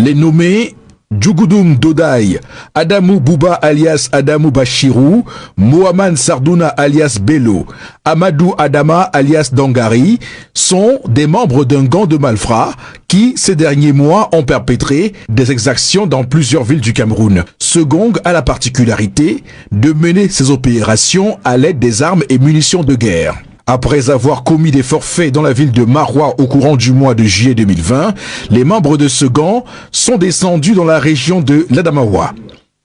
Les nommés Djougoudum Dodai, Adamou Bouba alias Adamou Bachirou, Mohamed Sardouna alias Bello, Amadou Adama alias Dangari sont des membres d'un gang de malfrats qui, ces derniers mois, ont perpétré des exactions dans plusieurs villes du Cameroun. Ce gang a la particularité de mener ses opérations à l'aide des armes et munitions de guerre. Après avoir commis des forfaits dans la ville de Maroua au courant du mois de juillet 2020, les membres de ce gang sont descendus dans la région de l'Adamawa.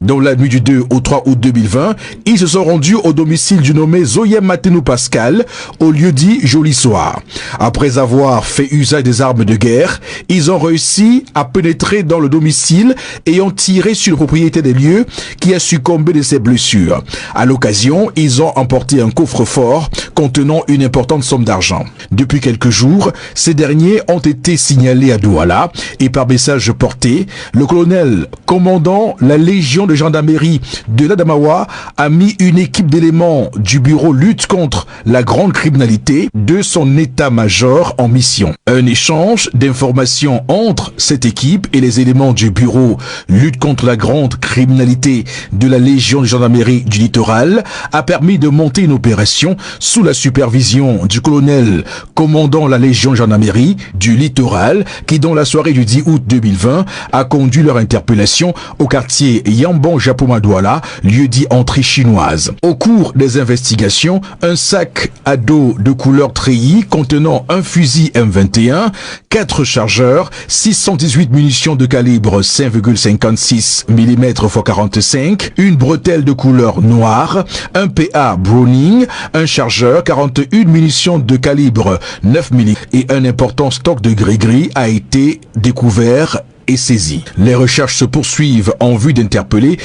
Dans la nuit du 2 au 3 août 2020, ils se sont rendus au domicile du nommé Zoyem Matenou Pascal, au lieu dit Joli Soir. Après avoir fait usage des armes de guerre, ils ont réussi à pénétrer dans le domicile et ont tiré sur le propriétaire des lieux qui a succombé de ses blessures. À l'occasion, ils ont emporté un coffre-fort contenant une importante somme d'argent. Depuis quelques jours, ces derniers ont été signalés à Douala et par message porté, le colonel commandant la Légion de gendarmerie de l'Adamawa a mis une équipe d'éléments du bureau lutte contre la grande criminalité de son état-major en mission. Un échange d'informations entre cette équipe et les éléments du bureau lutte contre la grande criminalité de la Légion de gendarmerie du littoral a permis de monter une opération sous la supervision du colonel commandant la Légion de gendarmerie du littoral qui, dans la soirée du 10 août 2020, a conduit leur interpellation au quartier Yambon Japoma Douala, lieu dit entrée chinoise. Au cours des investigations, un sac à dos de couleur treillis contenant un fusil M21, 4 chargeurs, 618 munitions de calibre 5,56 mm x 45, une bretelle de couleur noire, un PA Browning, un chargeur, 41 munitions de calibre 9 mm et un important stock de gris-gris a été découvert et saisi. Les recherches se poursuivent en vue d'interpeller